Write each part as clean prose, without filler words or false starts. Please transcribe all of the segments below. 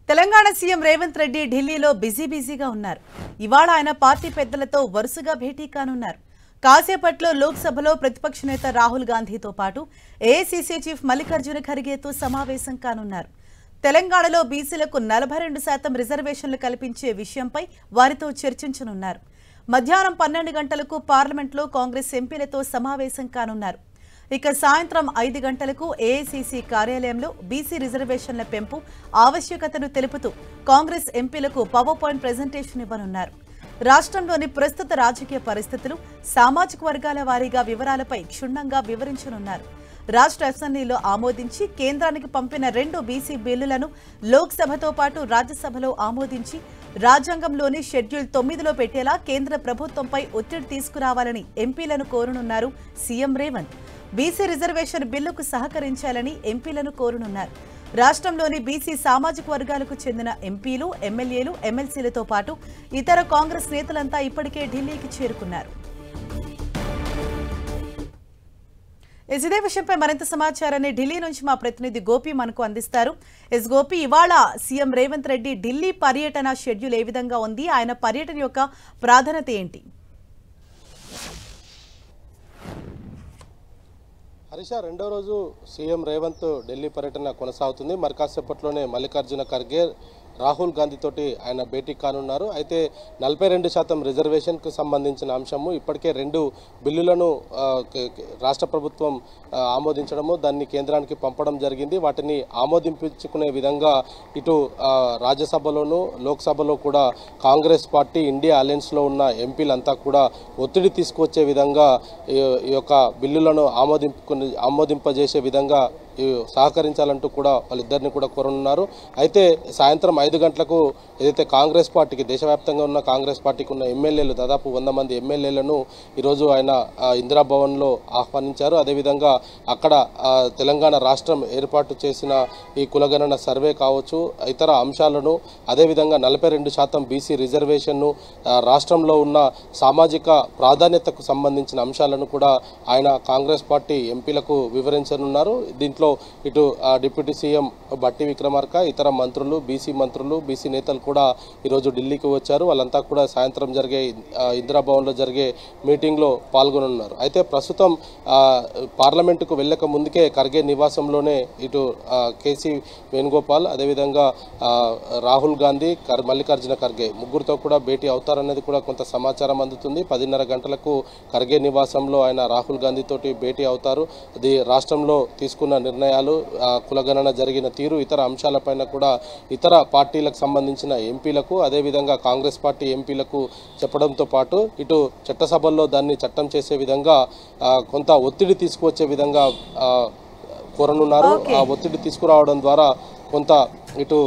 Telangana CM Revanth Reddy ఢిల్లీలో బిజీగా ఉన్నారు. ఇవాళ ఆయన పార్టీ పెద్దలతో వరుసగా భేటీ కానున్నారు. కాసేపట్లో లోక్సభలో ప్రతిపక్ష నేత రాహుల్ గాంధీతో పాటు ఏఐసీసీ చీఫ్ మల్లికార్జున ఖర్గేతో సమావేశం కానున్నారు. తెలంగాణలో బీసీలకు 42% రిజర్వేషన్లు కల్పించే విషయంపై వారితో చర్చించనున్నారు. మధ్యాహ్నం 12 గంటలకు పార్లమెంట్లో కాంగ్రెస్ ఎంపీలతో సమావేశం కానున్నారు. ఇక సాయంత్రం 5 గంటలకు ఏఐసీసీ కార్యాలయంలో బీసీ రిజర్వేషన్ల పెంపు ఆవశ్యకతను తెలుపుతూ కాంగ్రెస్ ఎంపీలకు పవర్ పాయింట్ ప్రెజెంటేషన్ ఇవ్వనున్నారు. రాష్ట్రంలోని ప్రస్తుత రాజకీయ పరిస్థితులు, సామాజిక వర్గాల వారీగా వివరాలపై క్షుణ్ణంగా వివరించనున్నారు. రాష్ట్ర అసెంబ్లీలో ఆమోదించి కేంద్రానికి పంపిన 2 బీసీ బిల్లులను లోక్సభతో పాటు రాజ్యసభలో ఆమోదించి రాజ్యాంగంలోని షెడ్యూల్ 9లో పెట్టేలా కేంద్ర ప్రభుత్వంపై ఒత్తిడి తీసుకురావాలని ఎంపీలను కోరనున్నారు సీఎం రేవంత్. బీసీ రిజర్వేషన్ బిల్లుకు సహకరించాలని ఎంపీలను కోరనున్నారు. రాష్ట్రంలోని బీసీ సామాజిక వర్గాలకు చెందిన ఎంపీలు, ఎమ్మెల్యేలు, ఎమ్మెల్సీలతో పాటు ఇతర కాంగ్రెస్ నేతలంతా ఇప్పటికే ఢిల్లీకి చేరుకున్నారు. ఇదే విషయంపై మరింత సమాచారాన్ని ఢిల్లీ నుంచి మా ప్రతినిధి గోపి మనకు అందిస్తారు. గోపి, ఇవాళ సీఎం రేవంత్ రెడ్డి ఢిల్లీ పర్యటన షెడ్యూల్ ఏ విధంగా ఉంది? ఆయన పర్యటన యొక్క ప్రాధాన్యత ఏంటి? హరీష, రెండో రోజు సీఎం రేవంత్ ఢిల్లీ పర్యటన కొనసాగుతుంది. మరి కాసేపట్లోనే మల్లికార్జున ఖర్గే, రాహుల్ గాంధీ తోటి ఆయన భేటీ కానున్నారు. అయితే 42% రిజర్వేషన్కు సంబంధించిన అంశము ఇప్పటికే 2 బిల్లులను రాష్ట్ర ప్రభుత్వం ఆమోదించడము, దాన్ని కేంద్రానికి పంపడం జరిగింది. వాటిని ఆమోదించుకునే విధంగా ఇటు రాజ్యసభలోను లోక్సభలో కూడా కాంగ్రెస్ పార్టీ, ఇండియా అలయన్స్లో ఉన్న ఎంపీలంతా కూడా ఒత్తిడి తీసుకువచ్చే విధంగా ఈ యొక్క బిల్లులను ఆమోదింపజేసే విధంగా సహకరించాలంటూ కూడా వాళ్ళిద్దరిని కూడా కోరనున్నారు. అయితే సాయంత్రం 5 గంటలకు ఏదైతే కాంగ్రెస్ పార్టీకి, దేశవ్యాప్తంగా ఉన్న కాంగ్రెస్ పార్టీకి ఉన్న ఎమ్మెల్యేలు, దాదాపు 100 మంది ఎమ్మెల్యేలను ఈరోజు ఆయన ఇందిరాభవన్లో ఆహ్వానించారు. అదేవిధంగా అక్కడ తెలంగాణ రాష్ట్రం ఏర్పాటు చేసిన ఈ కులగణన సర్వే కావచ్చు, ఇతర అంశాలను, అదేవిధంగా 42% బీసీ రిజర్వేషన్ను, రాష్ట్రంలో ఉన్న సామాజిక ప్రాధాన్యతకు సంబంధించిన అంశాలను కూడా ఆయన కాంగ్రెస్ పార్టీ ఎంపీలకు వివరించనున్నారు. దీంట్లో ఇటు డిప్యూటీ సీఎం బట్టి విక్రమార్క, ఇతర మంత్రులు, బీసీ నేతలు కూడా ఈరోజు ఢిల్లీకి వచ్చారు. వాళ్ళంతా కూడా సాయంత్రం జరిగే ఇందిరాభవన్లో జరిగే మీటింగ్లో పాల్గొనున్నారు. అయితే ప్రస్తుతం పార్లమెంటుకు వెళ్ళక ముందుకే ఖర్గే నివాసంలోనే ఇటు కేసీ వేణుగోపాల్, అదేవిధంగా రాహుల్ గాంధీ, మల్లికార్జున ఖర్గే ముగ్గురితో కూడా భేటీ అవుతారనేది కూడా కొంత సమాచారం అందుతుంది. 10:30 గంటలకు ఖర్గే నివాసంలో ఆయన రాహుల్ గాంధీ తోటి భేటీ అవుతారు. అది రాష్ట్రంలో తీసుకున్న నిర్ణయాలు, కులగణన జరిగిన తీరు, ఇతర అంశాలపైన కూడా ఇతర పార్టీలకు సంబంధించిన ఎంపీలకు, అదేవిధంగా కాంగ్రెస్ పార్టీ ఎంపీలకు చెప్పడంతో పాటు ఇటు చట్టసభల్లో దాన్ని చట్టం చేసే విధంగా కొంత ఒత్తిడి తీసుకువచ్చే విధంగా కోరనున్నారు. ఆ ఒత్తిడి తీసుకురావడం ద్వారా కొంత ఇటు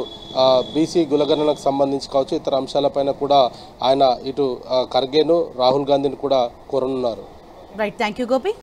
బీసీ కులగణనకు సంబంధించి కావచ్చు, ఇతర అంశాలపైన కూడా ఆయన ఇటు ఖర్గేను, రాహుల్ గాంధీని కూడా కోరనున్నారు. Right, thank you Gopi.